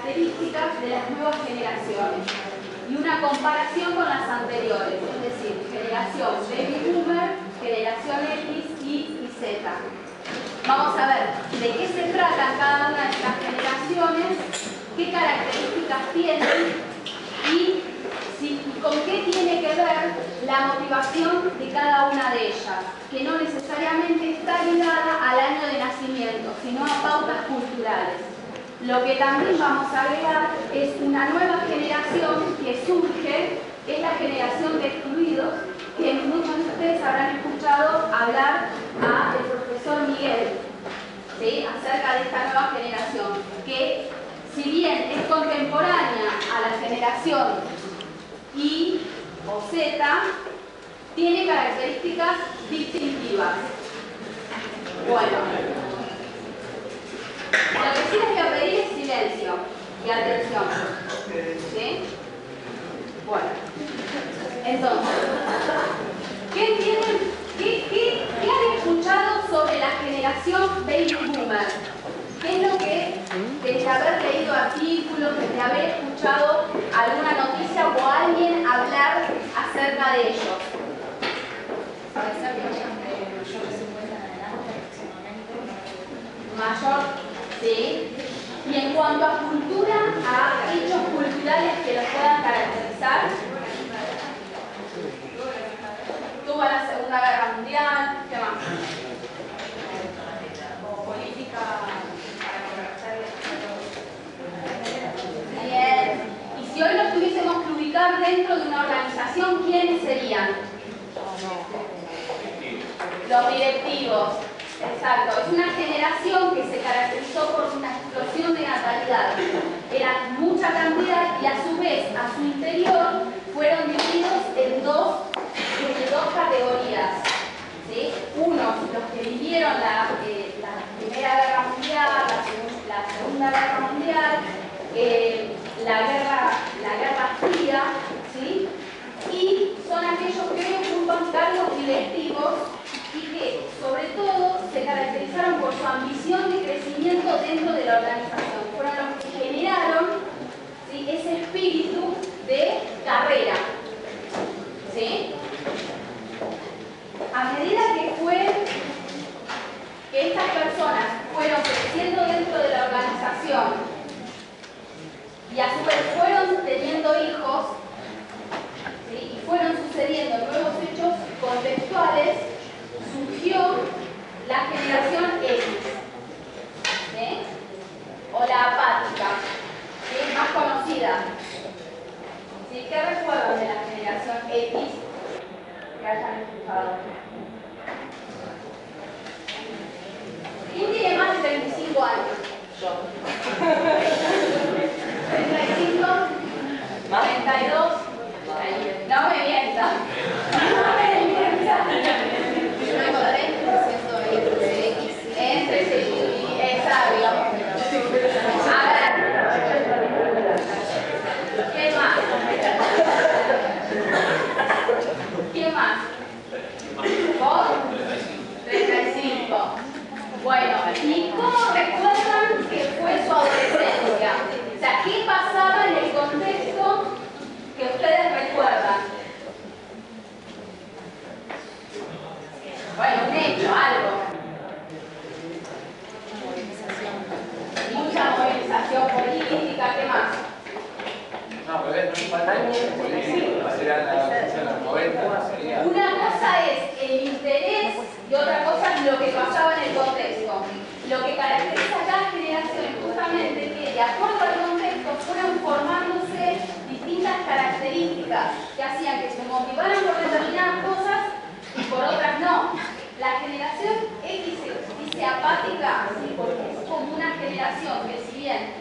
características de las nuevas generaciones y una comparación con las anteriores, es decir, generación Baby Boomer, generación X, Y y Z. Vamos a ver de qué se tratan cada una de estas generaciones, qué características tienen y con qué tiene que ver la motivación de cada una de ellas, que no necesariamente está ligada al año de nacimiento, sino a pautas culturales. Lo que también vamos a agregar es una nueva generación que surge, es la generación de excluidos, que muchos de ustedes habrán escuchado hablar al profesor Miguel, ¿sí?, acerca de esta nueva generación, que si bien es contemporánea a la generación Y o Z, tiene características distintivas. Bueno, lo que sí les voy a pedir es silencio y atención, ¿sí? Bueno, entonces, ¿qué han escuchado sobre la generación Baby Boomer? ¿Qué es lo que, desde haber leído artículos, desde haber escuchado alguna noticia o a alguien hablar acerca de ellos? Mayor, sí. Y en cuanto a cultura, a hechos culturales que los puedan caracterizar, tuvo la Segunda Guerra Mundial, ¿qué más? O política. Bien. Y si hoy los tuviésemos que ubicar dentro de una organización, ¿quiénes serían? Los directivos. Exacto. Es una generación que se caracterizó por una explosión de natalidad. Era mucha cantidad y a su vez, a su interior, fueron divididos en dos categorías, ¿sí? Unos, los que vivieron la Primera Guerra Mundial, la Segunda Guerra Mundial, la Guerra Fría, ¿sí? Y son aquellos que ocupan cargos directivos y que, sobre todo, se caracterizaron por su ambición de crecimiento dentro de la organización. Fueron los que generaron, ¿sí?, ese espíritu de carrera, ¿sí? A medida que estas personas fueron creciendo dentro de la organización y a su vez fueron teniendo hijos, ¿sí?, y fueron sucediendo nuevos hechos contextuales, surgió la generación X, ¿sí?, o la apática, ¿sí?, más conocida. ¿Sí? ¿Qué recuerdan de la generación X que hayan escuchado? ¿Quién tiene más de 35 años? Yo. 35, 32. No me mientas. No me mientas. Yo tengo 30% de X. Entre sí, es sabio. A ver. ¿Qué más? ¿Qué más? ¿Vos? 35. Bueno, ¿y cómo recuerdan que fue su adolescencia? O sea, ¿qué pasaba en el contexto que ustedes recuerdan? Bueno, un hecho, algo. Mucha movilización política, ¿qué más? No, pero no falta política, será la 90, sería. Una cosa es el interés y otra cosa es lo que pasaba en el contexto. Lo que caracteriza a cada generación es justamente que, de acuerdo al contexto, fueron formándose distintas características que hacían que se motivaran por determinadas cosas y por otras no. La generación X se dice apática, ¿sí?, porque es como una generación que, si bien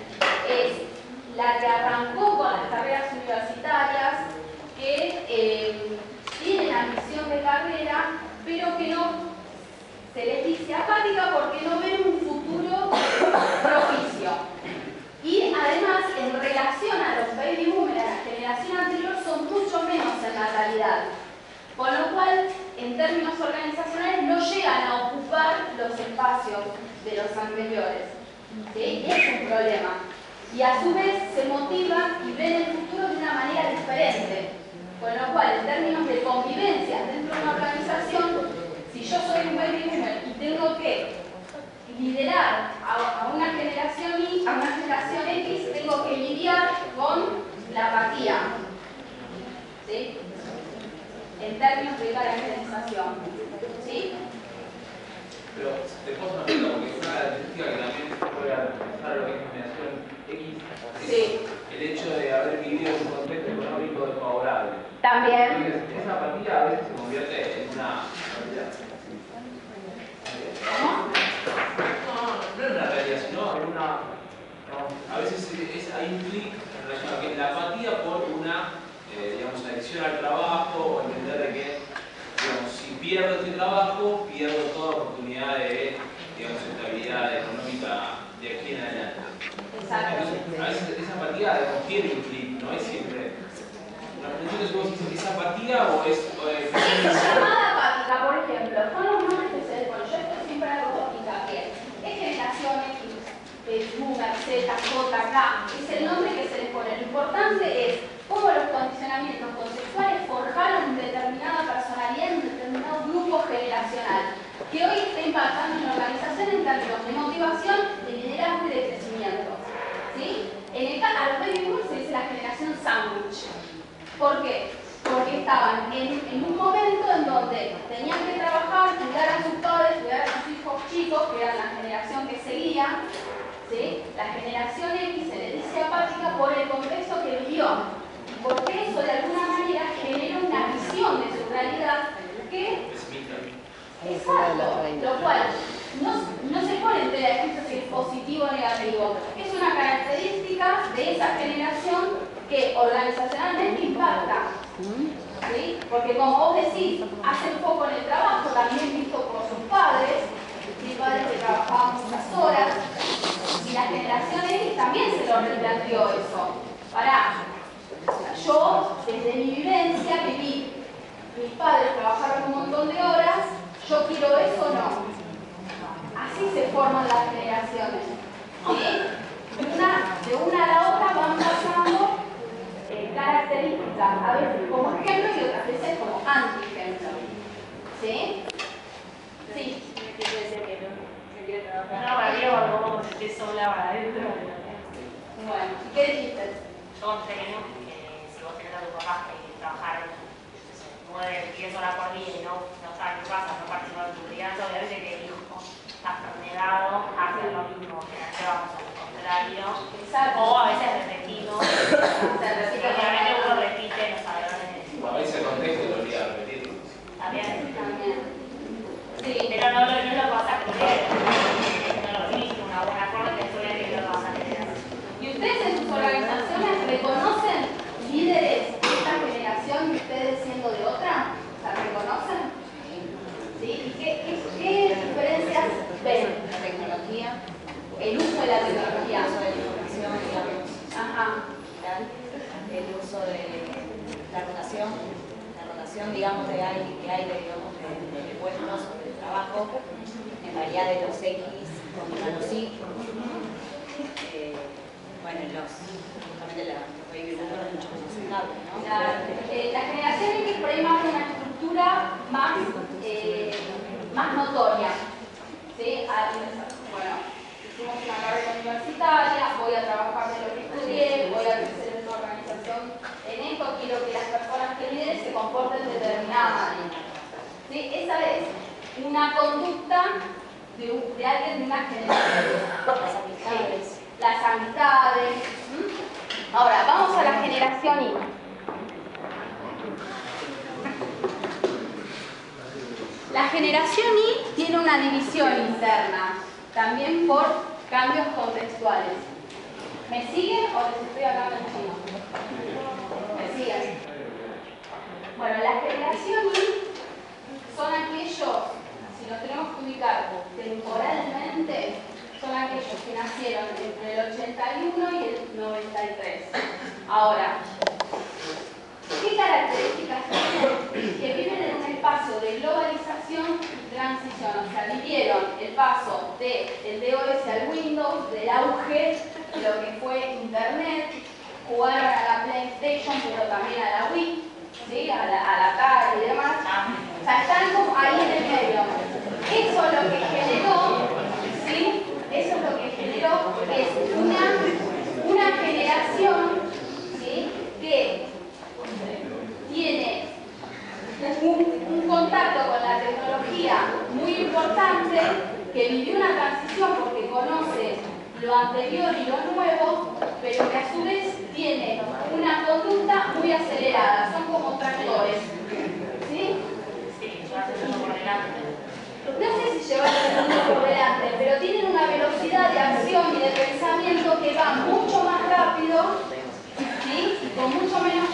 es la que arrancó con las carreras universitarias, que tienen ambición de carrera, pero que no se les dice apática porque no ven un futuro propicio. Y además, en relación a los baby boomers, a la generación anterior, son mucho menos en natalidad. Con lo cual, en términos organizacionales, no llegan a ocupar los espacios de los anteriores. ¿Sí? Es un problema. y a su vez se motivan y ven el futuro de una manera diferente. Con lo cual, en términos de convivencia dentro de una organización, si yo soy un baby boomer y tengo que liderar a una generación Y, a una generación X, tengo que lidiar con la apatía, ¿sí? En términos de caracterización, ¿sí? Pero te puedo hacer una pregunta, porque es una característica que también puede afectar a lo que es generación X, Sí. el hecho de haber vivido en un contexto económico desfavorable. También. Entonces, esa apatía a veces se convierte en una realidad. ¿Cómo? No en una realidad, sino en una... a veces hay un clic en relación a que la apatía por una, digamos, adicción al trabajo, o entender de que, digamos, si pierdo este trabajo, pierdo toda oportunidad de, digamos, estabilidad económica de aquí en adelante. Exacto. Entonces, a veces esa apatía, digamos, tiene un clic, no es siempre... Entonces, ¿vos dices que es apatía o es... Es llamada apática, por ejemplo, son los nombres que se les pone. Yo esto siempre hago hincapié. Es generación X, boomer, Z, J, K, es el nombre que se les pone. Lo importante es cómo los condicionamientos conceptuales forjaron determinada personalidad en un determinado grupo generacional, que hoy está impactando en la organización en términos de motivación, de liderazgo y de crecimiento. ¿Sí? A los baby boomers se dice la generación sándwich. ¿Por qué? Porque estaban en un momento en donde tenían que trabajar, cuidar a sus padres, cuidar a sus hijos chicos, que eran la generación que seguía, ¿sí? La generación X se le dice apática por el contexto que vivió, porque eso de alguna manera genera una visión de su realidad que... Exacto, lo cual no se pone en tela de juicio si es positivo o negativo, es una característica de esa generación que organizacionalmente impacta, ¿sí? Porque como vos decís, hacen poco en el trabajo, también visto por sus padres, mis padres que trabajaban muchas horas, y la generación X también se lo replanteó eso. Yo, desde mi vivencia, que vi mis padres trabajaron un montón de horas, yo quiero eso o no. Así se forman las generaciones, ¿sí? De una a la otra van pasando características, a veces como ejemplo y otras veces como anti-ejemplo. ¿Sí? Sí. No, María, cuando esté sola para adentro. Bueno, ¿qué dijiste? Yo sé que no, que si vos tenés a tu papá que trabajaron 9, 10 horas por día y no estar en tu casa, no participar en tu crianza, obviamente que el hijo está negado a hacer lo mismo, que vamos al contrario. Exacto. O a veces repetimos. Obviamente uno repite los salones. A veces el contexto lo obliga a repetir. También. Sí. Pero no lo vas a creer. No lo viste una buena forma de historia que no lo vas a creer. ¿Y ustedes en sus organizaciones reconocen líderes de esta generación y ustedes siendo de otra? ¿La reconocen? ¿Sí? ¿Y qué diferencias ven? La tecnología, El uso de la tecnología. el uso de la información, digamos, Ajá. el uso de la rotación, digamos, que hay de puestos de trabajo, en realidad de los X contra los Y. Bueno, justamente los baby boomers mucho más estables, ¿no? La generación X por ahí marca una estructura más notoria. ¿Sí? Bueno, hicimos una carrera universitaria, voy a trabajar de lo que estudié, voy a crecer en tu organización. En esto quiero que las personas que lideren se comporten de determinada manera. ¿Sí? Esa es una conducta de alguien de una generación. Las amistades. Ahora, vamos a la generación Y. La generación Y tiene una división interna, también por cambios contextuales. ¿Me siguen o les estoy hablando en chino? ¿Me siguen? Bueno, la generación Y son aquellos, si nos tenemos que ubicar temporalmente, son aquellos que nacieron entre el 81 y el 93. Ahora, ¿qué características tienen? Que viven en un espacio de globalización y transición. O sea, vivieron el paso del DOS al Windows, del auge lo que fue Internet, jugaron a la PlayStation, pero también a la Wii, ¿sí? a la Atari y demás. O sea, están como ahí en el medio. Eso lo que generó, ¿sí? Eso es lo que generó es una generación, ¿sí? Que tiene un contacto con la tecnología muy importante, que vivió una transición porque conoce lo anterior y lo nuevo, pero que a su vez tiene una conducta muy acelerada, son como tractores, ¿sí? Sí, yo hace todo por delante. No sé si llevan el mundo por delante, pero tienen una velocidad de acción y de pensamiento que va mucho más rápido, ¿sí? Con mucho menos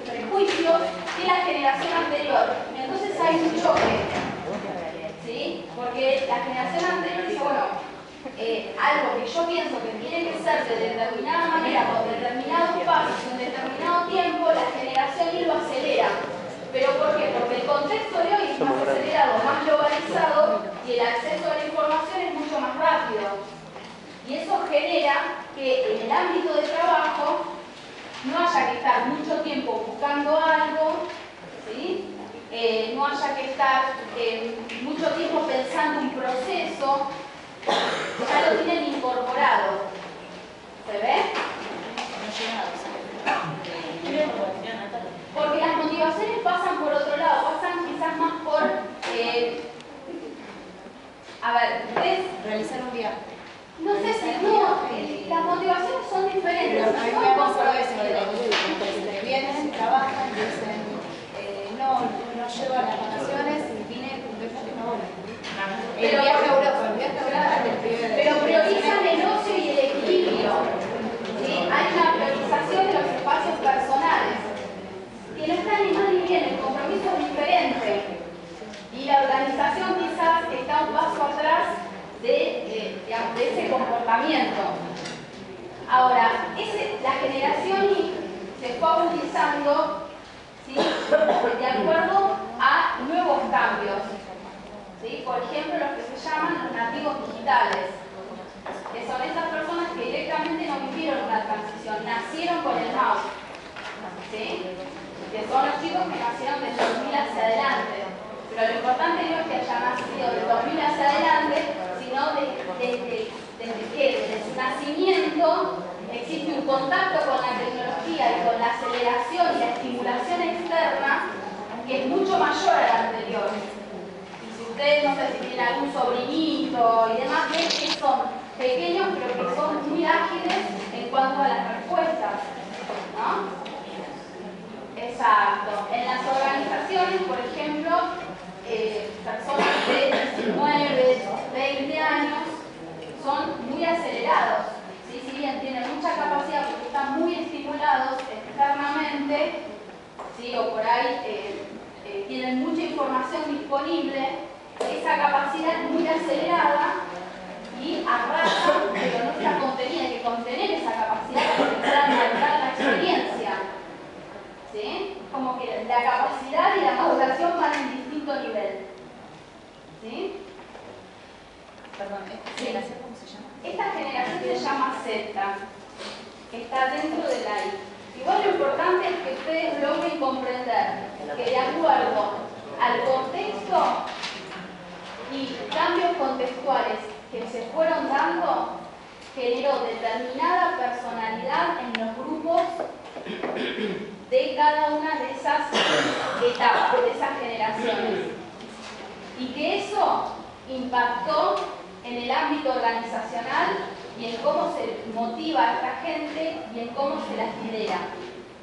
prejuicios que la generación anterior. Entonces hay un choque, ¿sí? Porque la generación anterior dice, bueno, algo que yo pienso que tiene que ser de determinada manera, con determinados pasos, en determinado tiempo, la generación Y lo acelera. ¿Pero por qué? Porque el contexto de hoy es más acelerado, más globalizado y el acceso a la información es mucho más rápido. Y eso genera que en el ámbito de trabajo no haya que estar mucho tiempo buscando algo, ¿sí? No haya que estar mucho tiempo pensando un proceso, ya lo tienen incorporado. ¿Se ve? Porque las motivaciones pasan por otro lado, pasan quizás más por, a ver, ¿ves? Realizar un viaje. No sé si no, las motivaciones son diferentes. Pero a mí me pasó eso, de vienen, trabajan, dicen, no llevo a las vacaciones, vine un viaje ahora. El viaje a Europa, del pibe de... Pero priorizan el ocio y el equilibrio, ¿sí? Hay una priorización de los espacios personales, que no está ni mal ni bien, el compromiso es diferente. Y la organización quizás está un paso atrás de ese comportamiento. Ahora, la generación Y se fue agudizando, ¿sí? De acuerdo a nuevos cambios, ¿sí? Por ejemplo, los que se llaman los nativos digitales, que son esas personas que directamente no vivieron una transición, nacieron con el mouse, ¿sí? Que son los chicos que nacieron desde 2000 hacia adelante. Pero lo importante no es que haya nacido de 2000 hacia adelante, sino desde su nacimiento existe un contacto con la tecnología y con la aceleración y la estimulación externa que es mucho mayor a la anterior. Y si ustedes, no sé si tienen algún sobrinito y demás, ven que son pequeños pero que son muy ágiles en cuanto a las respuestas, ¿no? Exacto. En las organizaciones, por ejemplo, personas de 19, 20 años son muy acelerados, ¿sí? Si bien tienen mucha capacidad porque están muy estimulados externamente, ¿sí? O por ahí tienen mucha información disponible, esa capacidad es muy acelerada y arrasa, pero no está contenida. Hay que contener esa capacidad para que puedan marcar la experiencia, ¿sí? Como que la capacidad y la maduración van en distinto nivel, ¿sí? Perdón, ¿esta generación cómo se llama? Esta generación se llama Z, que está dentro de la I. Igual lo importante es que ustedes logren comprender que de acuerdo al contexto y cambios contextuales que se fueron dando, generó determinada personalidad en los grupos de cada una de esas etapas, de esas generaciones. Y que eso impactó en el ámbito organizacional y en cómo se motiva a esta gente y en cómo se las lidera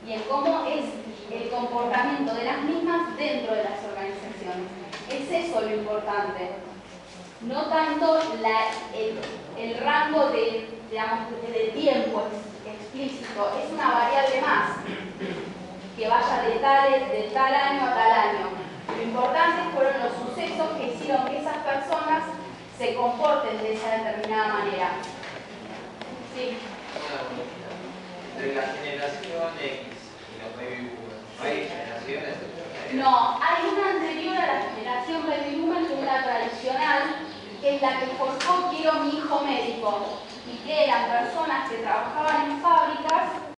y en cómo es el comportamiento de las mismas dentro de las organizaciones. Es eso lo importante, no tanto el rango de tiempo explícito, es una variable más que vaya de tal año a tal año. Lo importante fueron los sucesos que hicieron que esas personas se comporten de esa determinada manera. Sí. Entre la generación X y los baby boomers, ¿no hay generaciones? No, hay una anterior a la generación baby boomer que es la tradicional, que es la que forjó quiero mi hijo médico. y que eran personas que trabajaban en fábrica